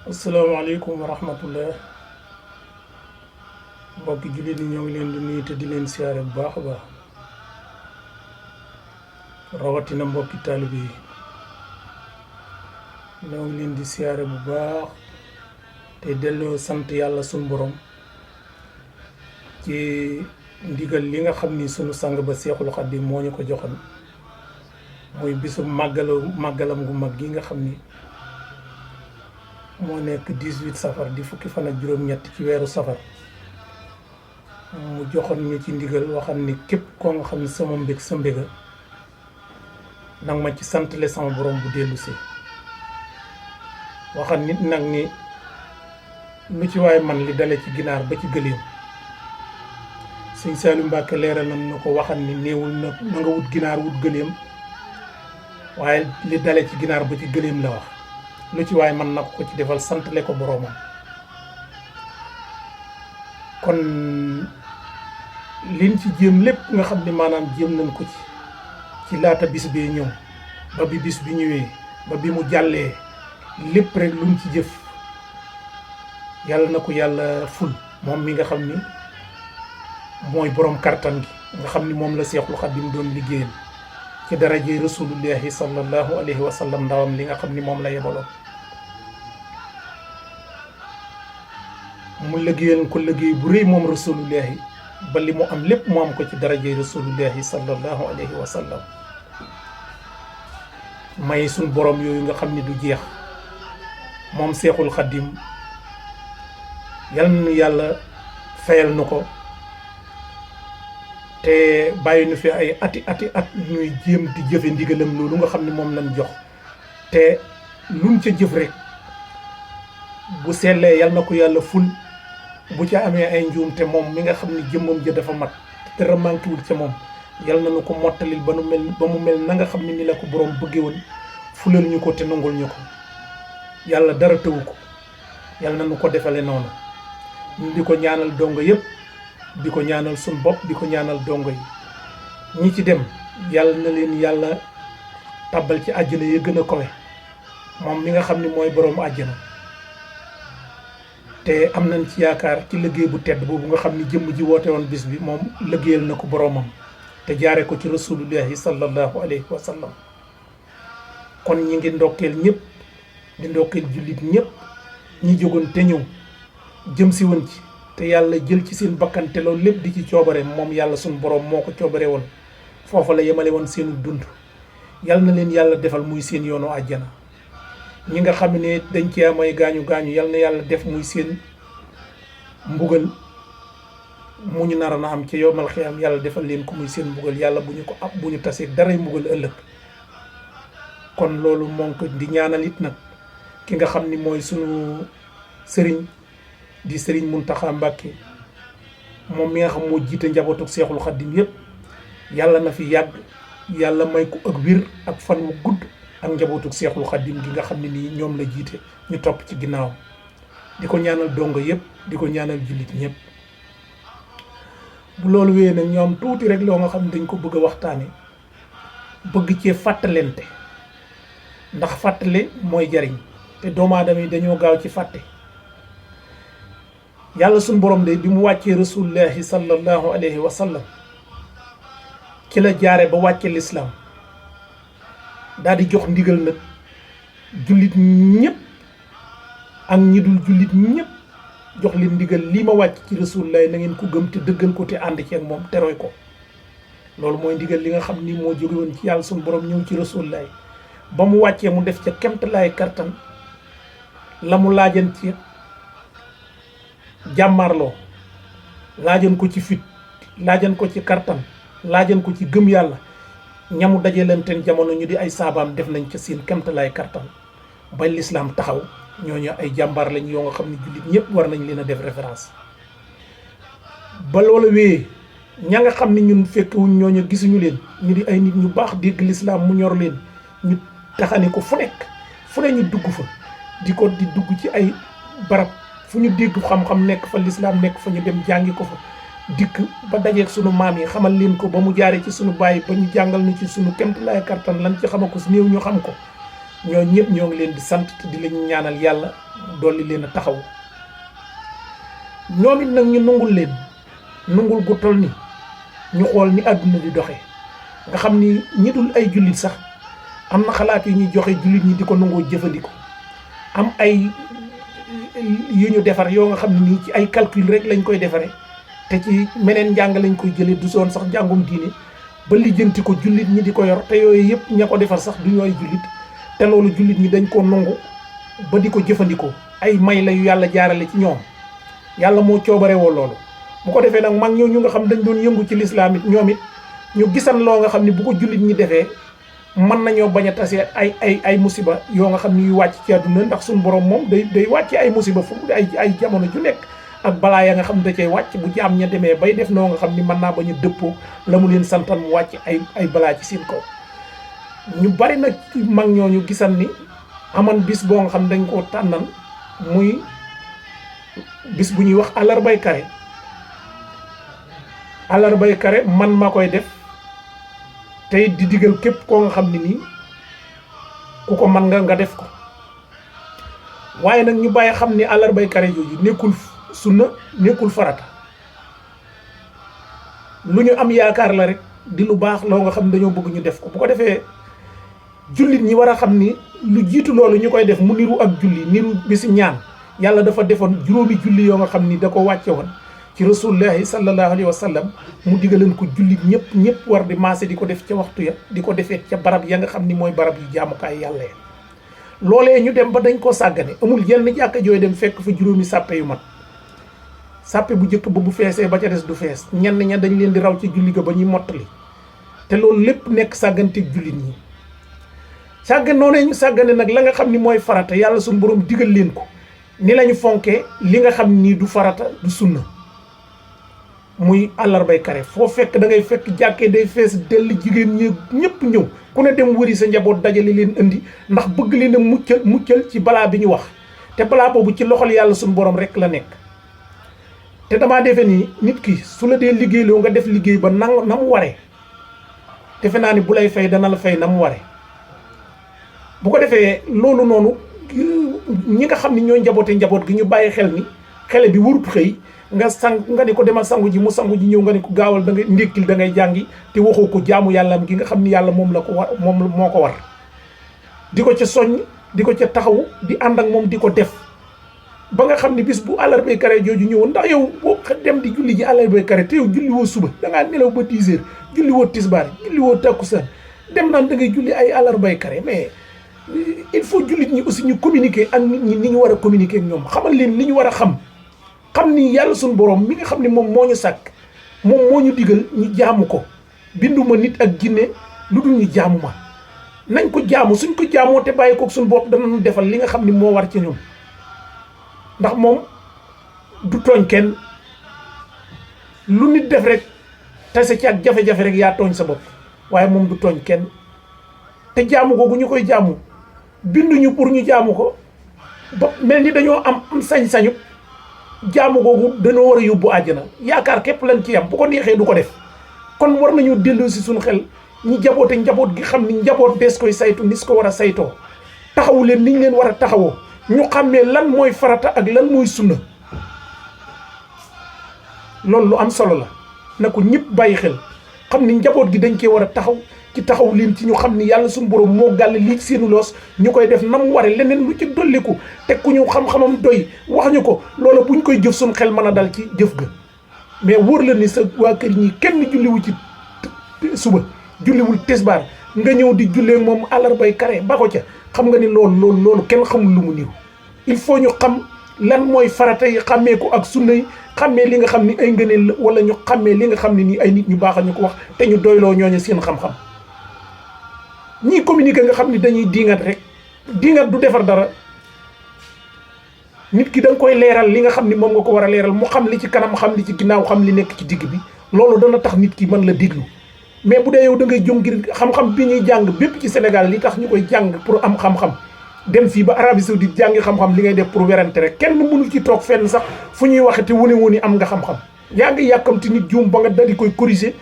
asalaamaaleykum wa rahmatullah mbokki jullit yi ñoo ngi leen di nuyu te di leen siyaare bu baax a baax rawatina mbokki taalibe yi ñoo ngi leen di siyaare bu baax te delloo sant yàlla sunu borom ci ndigal li nga xam ni sunu sang ba Seexul Xadiim moo ñu ko joxoon muy bisu màggalam gu mag gi nga xam ni moo nekk 18 safar di fukki fan ak juróom-ñett ci weeru safar mu joxoon ñu ci ndigal waxam ni képp koo nga xam ne sama mbég sa mbéga nag ma ci santale sama borom bu dellu si waxam nit nag ni lu ci waay man li dale ci ginaar ba ci gëléem Sëñ Saliou Mbacke leeral na ko waxam ni néewul na nga wut ginaar wut gëléem waaye li dale ci ginaar ba ci gëléem la wax lu ci waay man na ko ci defal santale ko boroomam kon liñ ci jéem lépp nga xam ne maanaam jéem nañ ko ci laata bis bee ñëw ba bi bis bi ñëwee ba bi mu jàllee lépp rek luñ ci jëf yàlla na ko yàlla ful moom mi nga xam ni mooy borom kartan gi nga xam ni moom la Seexul Xadiim doon liggéeyal ci daraje rasulullahi sallallahu alayhi wa sallam ndawam li nga xam ni moom la yebaloon mu liggéeyal ko liggéey bu rëy moom rasulullahi ba li mu am lépp mu am ko ci daraje rasulullahi sallallahu alayhi wa sallam may suñ borom yooyu nga xam ni du jeex moom Seexul Xadiim yal na yàlla fayal nu ko te bàyyi nu fi ay ati at ñuy jéem di jëfe ndigalam loolu nga xam ne moom lañ jox te luñ ca jëf rek bu sellee yal na ko yàlla ful bu ca amee ay njuum te moom mi nga xam ne jëmmam ja dafa mat te dara manquéwul ca moom yal na nu ko mottalil ba mu mel na nga xam ne ni la ko borom bëggee woon fulal ñu ko te nangul ñu ko yàlla dara tëwu ko yal na nu ko defale noonu ñu di ko ñaanal dongo yëpp di ko ñaanal suñ bopp di ko ñaanal dongo yi ñi ci dem yàlla na leen yàlla tàbbal ci àjjana yi gën a kawe moom mi nga xam ne mooy boroomu àjjana te am nañ ci yaakaar ci liggéey bu tedd boobu nga xam ni jëmm ji woote woon bis bi moom liggéeyal na ko boroomam te jaare ko ci rasulullahi sallallahu alayhi wa sallam kon ñi ngi ndokkeel ñëpp di ndokkeel jullit ñëpp ñi jógoon te ñëw jëm si woon ci te yàlla jël ci seen bakkan te loolu lépp di ci coobare moom yàlla suñu borom moo ko coobare woon foofa la yemale woon seenu dund yàlla na leen yàlla defal muy seen yoonu àjjana ñi nga xam ne dañ ci am ay gaañu yàlla na yàlla def muy seen mbugal mu ñu nar na am ci yowmal xiyaam yàlla defal leen ko muy seen mbugal yàlla bu ñu ko ab bu ñu tasee daray mbugal ëllëg kon loolu moo ko di ñaanal it nag ki nga xam ni mooy sunu sëriñ di Sëriñ Muntaxa Mbàkke moom mi nga xam moo jiite njabootu Seexul Xadiim yëpp yàlla na fi yàgg yàlla may ko ak wir ak fan wu gudd ak njabootu Seexul Xadiim gi nga xam ne nii ñoom la jiite ñu topp ci ginnaaw di ko ñaanal dongo yëpp di ko ñaanal jullit ñëpp. bu loolu wéyee nag ñoom tuuti rek loo nga xam ne dañ ko bëgg a waxtaane bëgg cee fàttalente ndax fàttale mooy jariñ te doomu aadama yi dañoo gaaw ci fàtte. yàlla suñ borom de bi mu wàccee rasulullahi sallallahu alayhi wa sallam ci la jaare ba wàcce lislaam daal di jox ndigal nag jullit ñëpp ak ñi dul jullit ñëpp jox leen ndigal lii ma wàcc ci rasulullahi na ngeen ko gëm te dëggal ko te ànd ci ak moom te roy ko loolu mooy ndigal li nga xam ni moo jóge woon ci yàlla suñ borom ñëw ci rasulullahi ba mu wàccee mu def ca kemtalaay kartan la mu laajan ci jàmmarloo laajan ko ci fit laajan ko ci kartan laajan ko ci gëm yàlla ñamu dajalanteen jamono ñu di ay saabaam def nañ ca seen kemtalaay kartan ba lislaam taxaw ñooñu ay jàmbaar lañ yoo nga xam ne jullit ñëpp war nañ leen a def référence ba loola wéyee ña nga xam ne ñun fekkewuñ ñooñu gisuñu leen ñu di ay nit ñu baax dégg lislaam mu ñor leen ñu taxani ko fu nekk fu ne ñu dugg fa di dugg ci ay barab fu ñu dégg xam-xam nekk fa lislaam nekk fa ñu dem jàngi ko fa dikk ba dajeeg sunu maam yi xamal leen ko ba mu jaaree ci sunu baay ba ñu jàngal ñu ci sunu kemtulaay kartan lan ci xama ko si néew ñu xam ko ñoo ñëpp ñoo ngi leen di sant te di leen ñaanal yàlla dolli leen a taxaw ñoom it nag ñu nungul leen nungul gu toll ni ñu xool ni àdduna di doxee nga xam ni ñi dul ay jullit sax am na xalaat yu ñuy joxe jullit ñi di ko nangoo jëfandikoo am ay yu ñu defar yoo nga xam ne nii ci ay calcul rek lañ koy defaree te ci meneen njàng lañ koy jëlee du soon sax njàngum diine ba lijjanti ko jullit ñi di ko yor te yooyu yëpp ña ko defar sax du ñu ay jullit te loolu jullit ñi dañ ko nangu ba di ko jëfandikoo ay may la yu yàlla jaarale ci ñoom yàlla moo coobare woo loolu bu ko defee nag mag ñoo ñu nga xam dañ doon yëngu ci lislaam it ñoom it ñu gisan loo nga xam ne bu ko jullit ñi defee mën nañoo bañ a tase ay musiba yoo nga xam ni yu wàcc ci àdduna ndax suñu borom moom day wàcc ay musiba fu ay jamono ju nekk ak balaa ya nga xam da cay wàcc bu jaam ña demee bay def noo nga xam ni mën naa bañ a dëppoo la mu leen santan mu wàcc ay balaa ci seen kaw ñu bari nag mag ñooñu gisan ni aman bis boo nga xam dañ koo tànnan muy bis bu ñuy wax àllarbay kare man ma koy def tey di digal képp koo nga xam ne nii ku ko man nga def ko waaye nag ñu bàyyi xam ni àllarbay kare jooju nekkul sunna nekkul farata lu ñu am yaakaar la rek di lu baax loo nga xam dañoo bëgg ñu def ko bu ko defee jullit ñi war a xam ni lu jiitu loolu ñu koy def mu niru ak julli niru bisi ñaan yàlla dafa defoon juróomi julli yoo nga xam ni da ko wàcce woon ci rasulullahi sallallahu alayhi wa sallam mu digaleen ko jullit ñëpp war di maase di ko def ca waxtu ya di ko defee ca barab ya nga xam ni mooy barab yu jaamukaay yàlla ya loolee ñu dem ba dañ koo sàggane amul yenn jàkka jooy dem fekk fa juróomi sàppe yu mat sàppe bu njëkk ba bu feesee ba ca des du fees ñenn ña dañ leen di raw ci julli ga ba ñuy mottali te loolu lépp nekk sàgganteeg jullit ñi sàggan noonu ñu sàggane nag la nga xam ni mooy farata yàlla suñu borom digal leen ko ni lañu fonkee li nga xam ni du farata du sunna muy àllarbay kare foo fekk da ngay fekk jàkkee day fees dell jigéen ñi ñëpp ñëw ku ne dem wëri sa njaboot dajale leen indi ndax bëgg leen a muccal ci balaa bi ñu wax te balaa boobu ci loxol yàlla suñu borom rek la nekk te damaa defe ni nit ki su la dee liggéeyloo nga def liggéey ba na mu waree defe naa ni bu lay fay dana la fay na mu waree bu ko defee loolu noonu ñi nga xam ni ñooy njaboot gi ñu bàyyi xel ni xele bi warut xëy nga ni ko demal sangu ji mu sangu ji ñëw nga ni ko gaawal da ngay ndékkil da ngay jàngi te waxoo ko jaamu yàlla gi nga xam ni yàlla moom la ko war moom moo ko war di ko ca soññ di ko ca taxaw di ànd ak moom di ko def ba nga xam ni bis bu àllarbay kare jooju ñëwoon ndax yow boo dem di julli ji àllarbay kare te yow julli woo suba da ngaa nelaw ba 10 heures julli woo tisbaar julli woo takkusaan dem naan da ngay julli ay àllarbay kare mais il faut jullit ñi aussi ñu communiquer ak nit ñi ni ñu war a communiquer ak ñoom xamal leen li ñu war a xam ni yàlla suñu borom mi nga xam ne moom moo ñu sàkk moom moo ñu digal ñu jaamu ko binduma nit ak jinne lu dul ñu jaamu ma nañ ko jaamu suñ ko jaamoo te bàyyi ko suñu bopp danañu defal li nga xam ni moo war ci ñoom ndax moom du tooñ kenn lu nit def rek tase ci ak jafe-jafe rek yaa tooñ sa bopp waaye moom du tooñ kenn te jaamu googu ñu koy jaamu binduñu pour ñu jaamu ko ba mel ni dañoo am sañ-sañu jaamu googu dañoo war a yóbbu àjjana yaakaar képp lañ ci am bu ko neexee du ko def kon war nañu delloo si suñu xel ñi jaboote njaboot gi xam ni njaboot dees koy saytu ni su ko war a saytoo taxawu leen ni ñu leen war a taxawoo ñu xàmmee lan mooy farata ak lan mooy sunna loolu lu am solo la na ko ñëpp bàyyi xel xam ni njaboot gi dañ cee war a taxaw ci taxaw leen ci ñu xam ni yàlla suñu borom moo gàll lii seenu loos ñu koy def nam ware leneen lu ci dolliku teg ku ñu xam-xamam doy wax ñu ko loola buñ koy jëf suñ xel mën a dal ci jëf ga mais wóor la ni sa waa kër ñi kenn julliwu ci suba julliwul tisbaar nga ñëw di jullee moom àllarbay kare ba ko ca xam nga ni loolu kenn xamul lu mu niw il faut ñu xam lan mooy farata yi xàmmee ko ak sunna yi xàmmee li nga xam ni ay ngëneel la wala ñu xàmmee li nga xam ne nii ay nit ñu baax ñu ko wax te ñu doyloo ñooñu seen xam-xam ñii communiqué nga xam ni dañuy diingat rek diingat du defar dara nit ki da nga koy leeral li nga xam ni moom nga ko war a leeral mu xam li ci kanam xam li ci ginnaaw xam li nekk ci digg bi loolu dana tax nit ki mën la déglu. mais bu dee yow da ngay jóg ngir xam-xam bi ñuy jàng bépp ci Sénégal li tax ñu koy jàng pour am xam-xam dem fii ba Arabie Saoudite jàngi xam-xam li ngay def pour werante rek kenn mënu ci toog fenn sax fu ñuy waxati wuni am nga xam-xam yaa ngi yàkkamti nit juum ba nga dadi koy corriger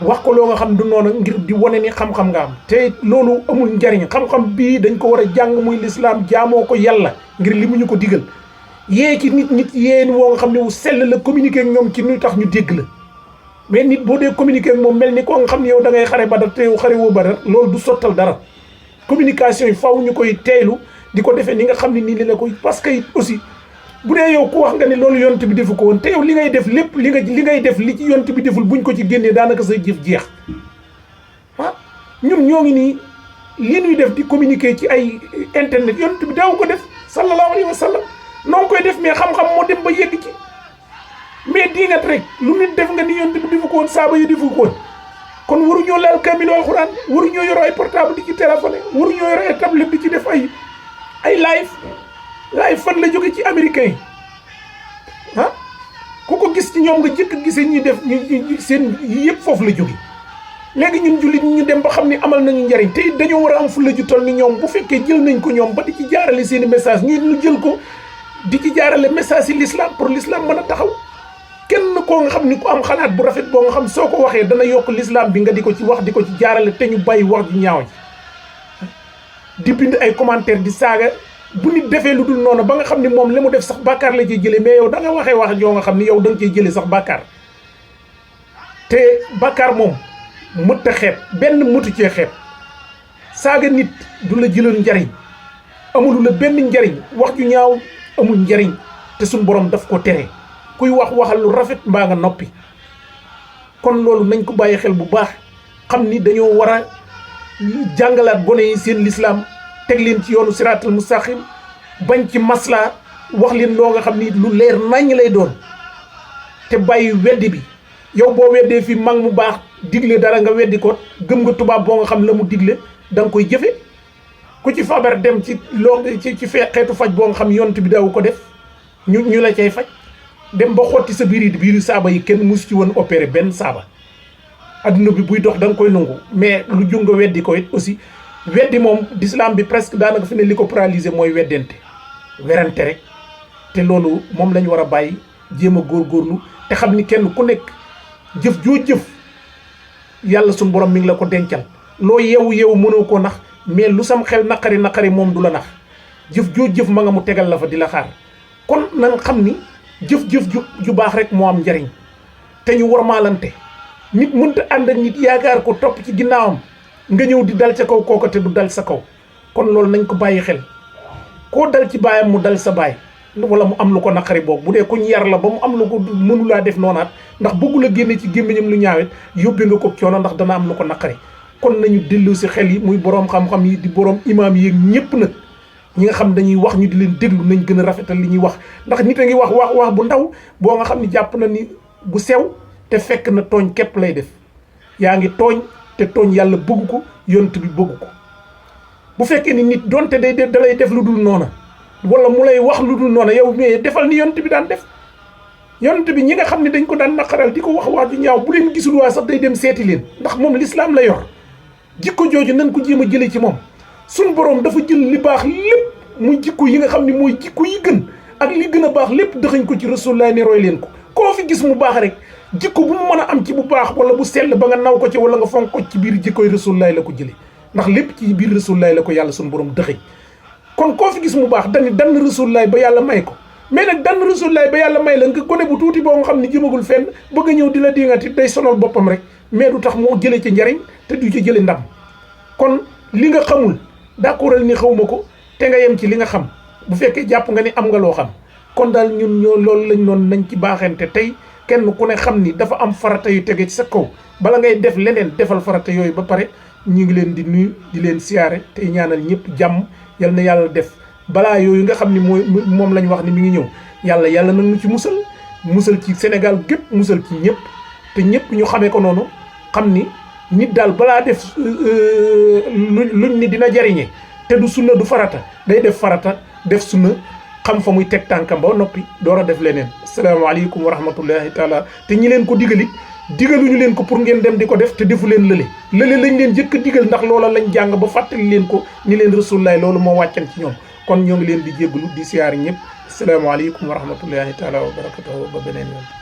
wax ko loo nga xam du noonu ngir di wane ni xam-xam nga am te loolu amul njariñ xam-xam bii dañ ko war a jàng muy lislaam jaamoo ko yàlla ngir li mu ñu ko digal yee ci nit yéen woo nga xam ne wu sell la communiquer ak ñoom ci nuy tax ñu dégg la mais nit boo dee communiquer ak moom mel ni ko nga xam ne yow da ngay xare Badar te yow xare woo Badar loolu du sottal dara communication yi faw ñu koy teeylu di ko defee ni nga xam ne nii li la koy parce que aussi bu dee yow ku wax nga ne loolu yonent bi defu ko woon te yow li ngay def lépp li ngay def li ci yonent bi deful buñ ko ci génnee daanaka say jëf jeex ah ñun ñoo ngi nii li ñuy def di communiquer ci ay internet yonent bi daaw ko def sallallahu alayhi wa sallam noo ngi koy def mais xam-xam moo dem ba yegg ci mais diingat rek lu nit def nga ni yonent bi defu ko woon saaba yi defu ko woon kon waruñoo laal kaamilu alxuraan waruñoo yor ay portable di ci téléphoné waruñoo yor ay tablette di ci def ay live fan la jóge ci américain yi ah ku ko gis ci ñoom nga jëkk gisee ñuy def seen yëpp foofu la jóge léegi ñun jullit ñu dem ba xam ni amal nañu njariñ te it dañoo war a am fulla ju toll ni ñoom bu fekkee jël nañ ko ñoom ba di ci jaarale seeni message ñu jël ko di ci jaarale message yi l'islam pour l'islam mën a taxaw kenn koo nga xam ni ku am xalaat bu rafet boo nga xam soo ko waxee dana yokk l'islam bi nga di ko ci wax di ko ci jaarale te ñu bàyyi wax ju ñaaw ji di bind ay commentaire di saaga bu nit defee lu dul noonu ba nga xam ni moom li mu def sax bàkkaar la ciy jëlee mais yow da nga waxee wax joo nga xam ni yow da nga ciy jëlee sax bàkkaar te bàkkaar moom mët a xeeb benn mëtu cee xeeb saaga nit du la jëlal njariñ amul la benn njariñ wax ju ñaaw amul njariñ te suñ borom daf ko tere kuy waxal lu rafet mbaa nga noppi kon loolu nañ ko bàyyi xel bu baax xam ni dañoo war a jàngalaat gone yi seen lislaam teg leen ci yoonu siraatal mustaqim bañ ci masla wax leen loo nga xam ni lu leer naññ lay doon te bàyyi weddi bi yow boo weddee fi mag mu baax digle dara nga weddi ko gëm nga tubaab boo nga xam la mu digle da nga koy jëfe ku ci fabar dem ci loo ci xeetu faj boo nga xam yonent bi daawu ko def ñu la cay faj dem ba xotti sa biir saaba yi kenn musu ci woon opéré benn saaba adduna bi buy dox da nga koy nangu mais lu jug nga weddi ko it aussi weddi moom l'islam bi presque daanaka fi ne li ko paralysé mooy weddente werante rek te loolu moom lañ war a bàyyi jéem a góorgóorlu te xam ni kenn ku nekk jëf joo jëf yàlla suñu borom mi ngi la ko dencal loo yeewu mënoo koo nax mais lu sam xel naqari moom du la nax jëf joo jëf ma nga mu tegal la fa di la xaar kon na nga xam ni jëf-jëf ju baax rek moo am njariñ te ñu warmaalante nit mënta ànd ak nit yaakaar ko topp ci ginnaawam nga ñëw di dal ca kaw kooka te du dal sa kaw kon loolu nañ ko bàyyi xel koo dal ci baayam mu dal sa baay wala mu am lu ko naqari boobu bu dee kuñ yar la ba mu am lu ko mënulaa def noonaat ndax bëggul a génne ci gémmiñam lu ñaawet yóbbee nga ko coono ndax dana am lu ko naqari kon nañu dellu si xel yi muy boroom xam-xam yi di boroom imaam yi ñëpp nag ñi nga xam dañuy wax ñu di leen déglu nañ gën a rafetal li ñuy wax ndax nit a ngi wax bu ndaw boo nga xam ni jàpp na ni bu sew te fekk na tooñ képp lay def yaa ngi tooñ te tooñ yàlla bëgg ko yonent bi bëgg ko bu fekkee ni nit donte da lay def lu dul noona wala mu lay wax lu dul noona yow mais defal ni yonent bi daan def yonent bi ñi nga xam ne dañ ko daan naqaral di ko wax ju ñaaw bu leen gisul waa sax day dem seeti leen ndax moom l'islam la yor jikko jooju nañ ko jéem a jëlee ci moom suñ boroom dafa jël li baax lépp muy jikko yi nga xam ne mooy jikko yi gën ak li gën a baax lépp dëxañ ko ci rasulullah ne roy leen ko koo fi gis mu baax rek jikko bu mu mën a am ci bu baax wala bu sell ba nga naw ko ci wala nga fonk ko ci biir jikkoy rasulullah la ko jëlee ndax lépp ci biir rasulullah la ko yàlla suñu borom dëxëñ kon koo fi gis mu baax dann rasulullah ba yàlla may ko mais nag dann rasulullah ba yàlla may la nga gone bu tuuti boo nga xam ne jëmagul fenn bëgg a ñëw di la diŋati day sonal boppam rek mais du tax moo jëlee ci njariñ te du ci jële ndam kon li nga xamul d'accordal ni xawma ko te nga yem ci li nga xam bu fekkee jàpp nga ni am nga loo xam kon daal ñun ñoo loolu lañ noon nañ ci baaxante tey kenn ku ne xam ni dafa am farata yu tege ci sa kaw bala ngay def leneen defal farata yooyu ba pare ñu ngi leen di nuyu di leen siyaare tey ñaanal ñëpp jàmm yal na yàlla def balaa yooyu nga xam ni moom lañ wax ni mi ngi ñëw yàlla nag ñu ci musal ci Sénégal gépp musal ci ñëpp te ñëpp ñu xamee ko noonu xam ni nit daal balaa def luñ ni dina jariñe te du sunna du farata day def farata def sunna xam fa muy teg tànkam ba noppi door a def leneen asalaamaaleykum wa rahmatullahi taala te ñi leen ko digalit digaluñu leen ko pour ngeen dem di ko def te defu leen lële lañ leen jëkk a digal ndax loola lañ jàng ba fàttali leen ko ni leen rasulullaay loolu moo wàccan ci ñoom kon ñoo ngi leen di jéggalu di siyaar ñëpp asalaamaaleykum wa rahmatullahi taala wa barakatuhu ba beneen yoon